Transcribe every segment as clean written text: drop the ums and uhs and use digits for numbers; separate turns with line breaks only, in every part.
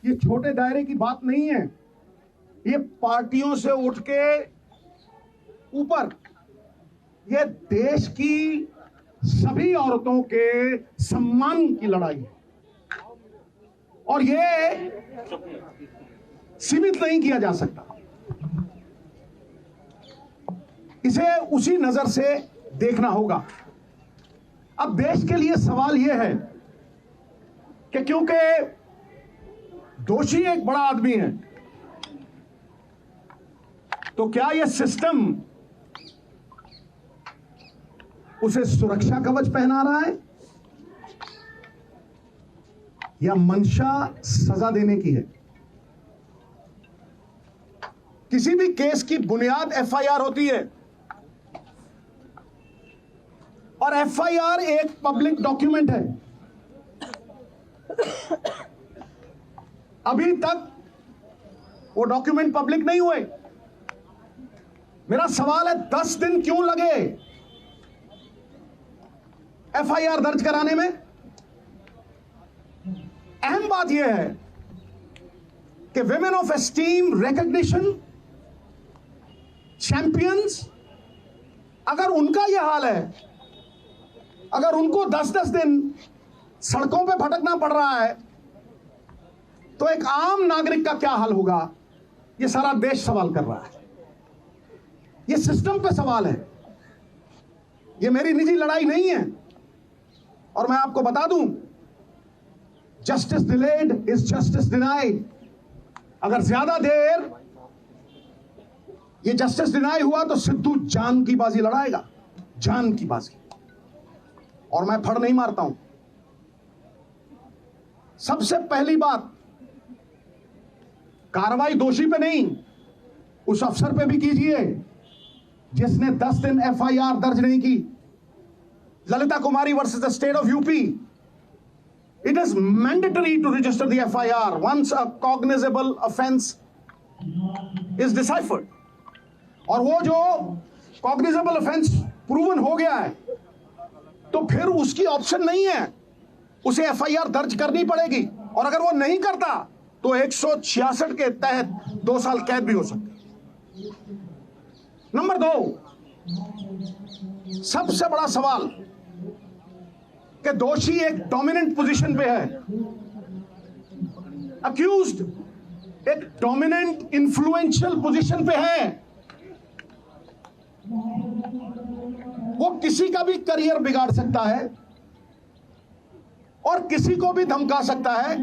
ये छोटे दायरे की बात नहीं है, ये पार्टियों से उठ के ऊपर ये देश की सभी औरतों के सम्मान की लड़ाई है और ये सीमित नहीं किया जा सकता। इसे उसी नजर से देखना होगा। अब देश के लिए सवाल यह है कि क्योंकि दोषी एक बड़ा आदमी है, तो क्या यह सिस्टम उसे सुरक्षा कवच पहना रहा है या मंशा सजा देने की है? किसी भी केस की बुनियाद एफआईआर होती है और एफआईआर एक पब्लिक डॉक्यूमेंट है। अभी तक वो डॉक्यूमेंट पब्लिक नहीं हुए। मेरा सवाल है 10 दिन क्यों लगे एफआईआर दर्ज कराने में? अहम बात यह है कि women of esteem, recognition, champions, अगर उनका यह हाल है, अगर उनको 10-10 दिन सड़कों पे भटकना पड़ रहा है, तो एक आम नागरिक का क्या हाल होगा? यह सारा देश सवाल कर रहा है। यह सिस्टम पे सवाल है, यह मेरी निजी लड़ाई नहीं है। और मैं आपको बता दूं, justice delayed is justice denied. अगर ज्यादा देर ये जस्टिस डिनाई हुआ तो सिद्धू जान की बाजी लड़ाएगा, जान की बाजी। और मैं फड़ नहीं मारता हूं। सबसे पहली बात, कार्रवाई दोषी पे नहीं, उस अफसर पे भी कीजिए जिसने 10 दिन एफआईआर दर्ज नहीं की। Lalita Kumari versus the state of UP, it is mandatory to register the FIR once a cognizable offense is deciphered. और वो जो cognizable offense proven हो गया है, तो फिर उसकी ऑप्शन नहीं है, उसे FIR दर्ज करनी पड़ेगी। और अगर वो नहीं करता तो 166 के तहत 2 साल कैद भी हो सकती है। नंबर 2, सबसे बड़ा सवाल कि दोषी एक डोमिनेंट पोजीशन पे है, अक्यूज्ड एक डोमिनेंट इन्फ्लुएंशियल पोजीशन पे है। वो किसी का भी करियर बिगाड़ सकता है और किसी को भी धमका सकता है।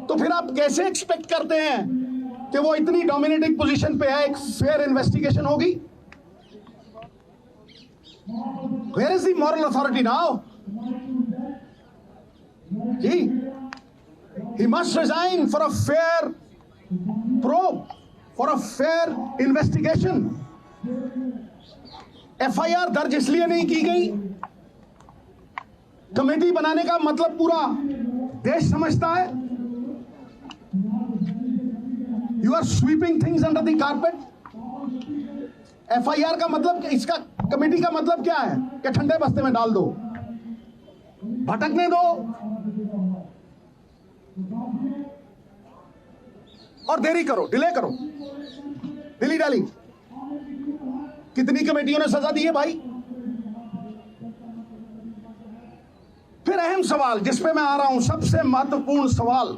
तो फिर आप कैसे एक्सपेक्ट करते हैं कि वो इतनी डोमिनेटिंग पोजीशन पे है, एक फेयर इन्वेस्टिगेशन होगी? Where is the moral authority now? He must resign for a fair probe, for a fair investigation. FIR दर्ज इसलिए नहीं की गई, कमेटी बनाने का मतलब पूरा देश समझता है। You are sweeping things under the carpet. FIR का मतलब, इसका कमेटी का मतलब क्या है कि ठंडे बस्ते में डाल दो, भटकने दो और देरी करो, डिले करो, दिली डाली। कितनी कमेटियों ने सजा दी है भाई? फिर अहम सवाल जिस पे मैं आ रहा हूं, सबसे महत्वपूर्ण सवाल,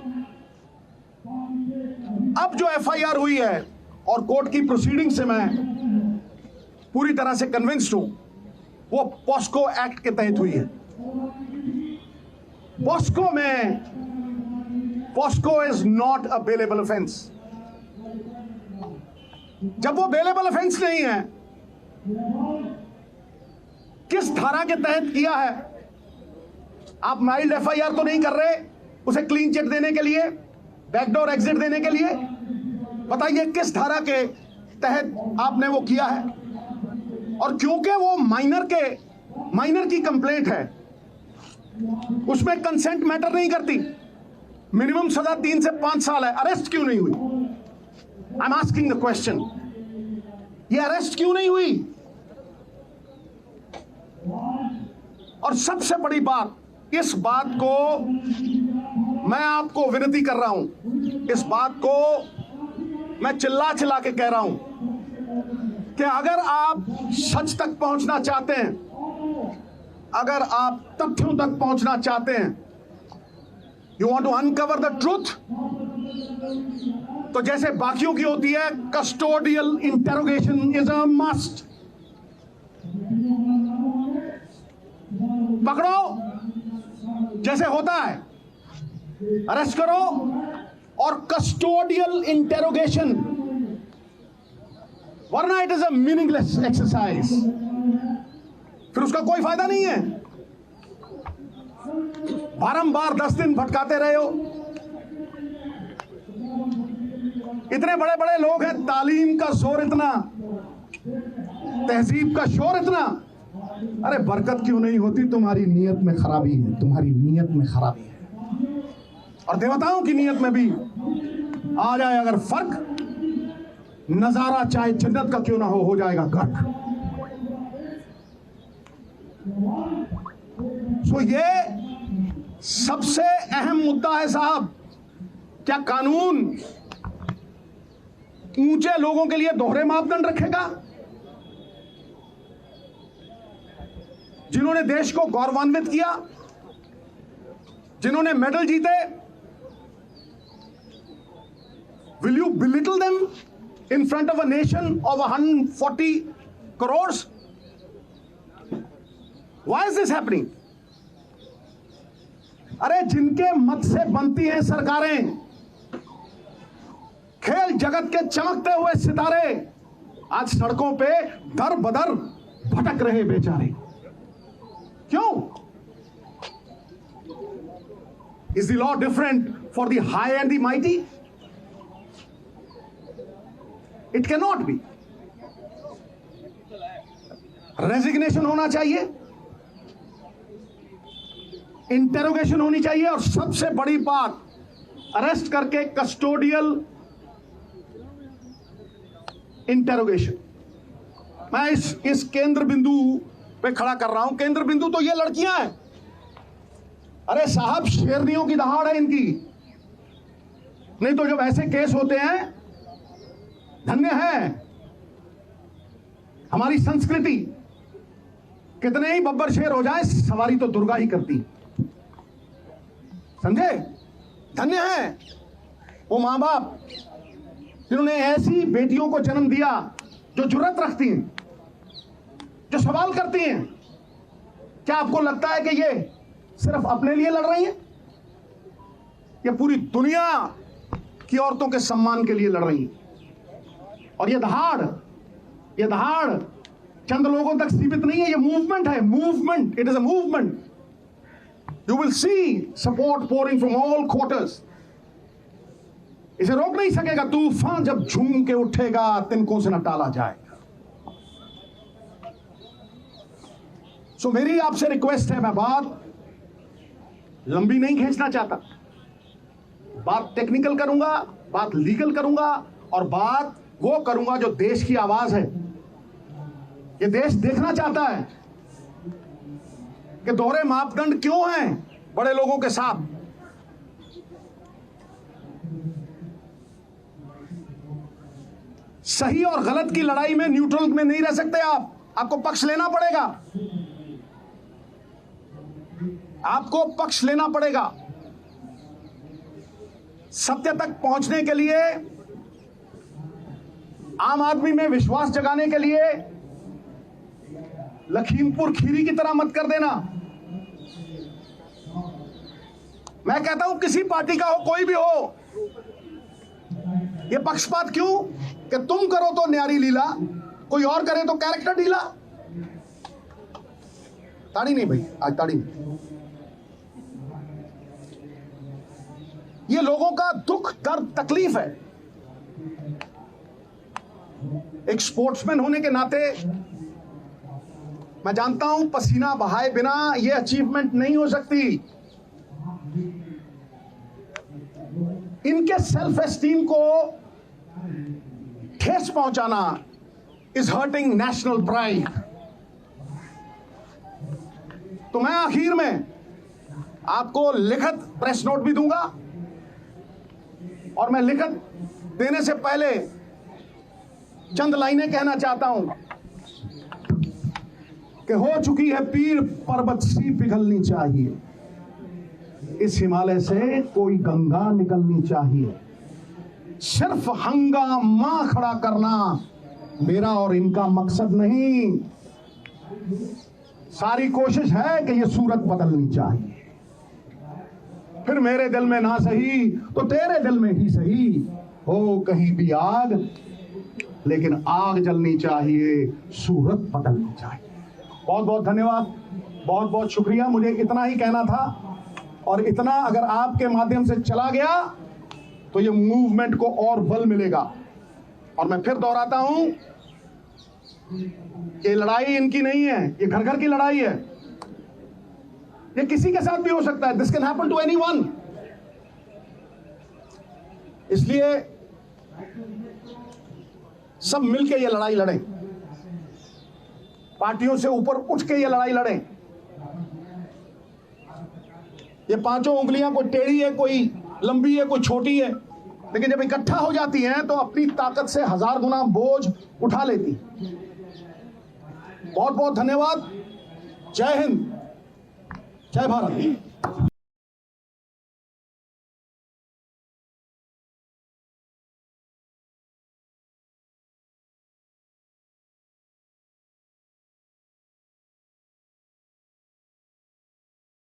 अब जो एफआईआर हुई है और कोर्ट की प्रोसीडिंग से मैं पूरी तरह से कन्विंस्ड हूं, वो पॉस्को एक्ट के तहत हुई है। पॉस्को में, POCSO is not a bailable offence. जब वो बेलेबल ऑफेंस नहीं है, किस धारा के तहत किया है? आप माइल्ड एफआईआर तो नहीं कर रहे उसे क्लीन चिट देने के लिए, बैकडोर एग्जिट देने के लिए। बताइए किस धारा के तहत आपने वो किया है? और क्योंकि वो माइनर की कंप्लेंट है, उसमें कंसेंट मैटर नहीं करती। मिनिमम सजा 3 से 5 साल है। अरेस्ट क्यों नहीं हुई? I am asking the question, ये अरेस्ट क्यों नहीं हुई? और सबसे बड़ी बात, इस बात को मैं आपको विनती कर रहा हूं, इस बात को मैं चिल्ला चिल्ला के कह रहा हूं कि अगर आप सच तक पहुंचना चाहते हैं, अगर आप तथ्यों तक पहुंचना चाहते हैं, you want to uncover the truth, तो जैसे बाकियों की होती है, custodial interrogation is a must. पकड़ो जैसे होता है, अरेस्ट करो और कस्टोडियल इंटेरोगेशन, वरना it is a meaningless exercise, फिर उसका कोई फायदा नहीं है। बारंबार 10 दिन भटकाते रहे हो, इतने बड़े बड़े लोग हैं, तालीम का जोर इतना, तहजीब का शोर इतना, अरे बरकत क्यों नहीं होती? तुम्हारी नीयत में खराबी है, तुम्हारी नीयत में खराबी है। और देवताओं की नीयत में भी आ जाए अगर फर्क, नजारा चाहे जन्नत का क्यों ना हो जाएगा गर्क। सो ये सबसे अहम मुद्दा है साहब। क्या कानून ऊंचे लोगों के लिए दोहरे मापदंड रखेगा? जिन्होंने देश को गौरवान्वित किया, जिन्होंने मेडल जीते, will you belittle them in front of a nation of 140 crores? Why is this happening? अरे जिनके मत से बनती हैं सरकारें, खेल जगत के चमकते हुए सितारे, आज सड़कों पे दर बदर भटक रहे बेचारे। क्यों? Is the law different for the high and the mighty? It cannot be. Resignation होना चाहिए, इंटेरोगेशन होनी चाहिए, और सबसे बड़ी बात, अरेस्ट करके कस्टोडियल इंटेरोगेशन। मैं इस केंद्र बिंदु पे खड़ा कर रहा हूं। केंद्र बिंदु तो ये लड़कियां हैं। अरे साहब, शेरनियों की दहाड़ है इनकी। नहीं तो जब ऐसे केस होते हैं, धन्य है हमारी संस्कृति, कितने ही बब्बर शेर हो जाए, सवारी तो दुर्गा ही करती, समझे? धन्य है वो मां बाप जिन्होंने ऐसी बेटियों को जन्म दिया जो जुर्रत रखती हैं, जो सवाल करती हैं। क्या आपको लगता है कि ये सिर्फ अपने लिए लड़ रही हैं? ये पूरी दुनिया की औरतों के सम्मान के लिए लड़ रही हैं। और ये दहाड़ चंद लोगों तक सीमित नहीं है, ये मूवमेंट है, movement, it is a movement. You will see support pouring from all quarters. इसे रोक नहीं सकेगा तूफान, जब झूम के उठेगा तिनकों से न टाला जाएगा। सो मेरी आपसे रिक्वेस्ट है, मैं बात लंबी नहीं खींचना चाहता, बात टेक्निकल करूंगा, बात लीगल करूंगा, और बात वो करूंगा जो देश की आवाज है। ये देश देखना चाहता है कि दोहरे मापदंड क्यों हैं बड़े लोगों के साथ। सही और गलत की लड़ाई में न्यूट्रल में नहीं रह सकते आप, आपको पक्ष लेना पड़ेगा, आपको पक्ष लेना पड़ेगा। सत्य तक पहुंचने के लिए, आम आदमी में विश्वास जगाने के लिए लखीमपुर खीरी की तरह मत कर देना। मैं कहता हूं किसी पार्टी का हो, कोई भी हो, ये पक्षपात क्यों कि तुम करो तो न्यारी लीला, कोई और करे तो कैरेक्टर ढीला। ताड़ी नहीं भाई, आज ताड़ी नहीं। ये लोगों का दुख, दर्द, तकलीफ है। एक स्पोर्ट्समैन होने के नाते मैं जानता हूं पसीना बहाए बिना ये अचीवमेंट नहीं हो सकती। इनके सेल्फ एस्टीम को ठेस पहुंचाना इज हर्टिंग नेशनल प्राइड। तो मैं आखिर में आपको लिखित प्रेस नोट भी दूंगा, और मैं लिखित देने से पहले चंद लाइनें कहना चाहता हूं कि हो चुकी है पीर पर्वत सी पिघलनी चाहिए, इस हिमालय से कोई गंगा निकलनी चाहिए। सिर्फ हंगामा खड़ा करना मेरा और इनका मकसद नहीं, सारी कोशिश है कि यह सूरत बदलनी चाहिए। फिर मेरे दिल में ना सही तो तेरे दिल में ही सही, हो कहीं भी आग, लेकिन आग जलनी चाहिए, सूरत बदलनी चाहिए। बहुत बहुत धन्यवाद, बहुत बहुत शुक्रिया। मुझे इतना ही कहना था, और इतना अगर आपके माध्यम से चला गया तो ये मूवमेंट को और बल मिलेगा। और मैं फिर दोहराता हूं, ये लड़ाई इनकी नहीं है, ये घर घर की लड़ाई है। ये किसी के साथ भी हो सकता है, this can happen to anyone. इसलिए सब मिलके ये लड़ाई लड़ें, पार्टियों से ऊपर उठ के ये लड़ाई लड़ें। ये पांचों उंगलियां कोई टेढ़ी है, कोई लंबी है, कोई छोटी है, लेकिन जब इकट्ठा हो जाती हैं तो अपनी ताकत से 1000 गुना बोझ उठा लेती। बहुत बहुत धन्यवाद। जय हिंद, जय भारत।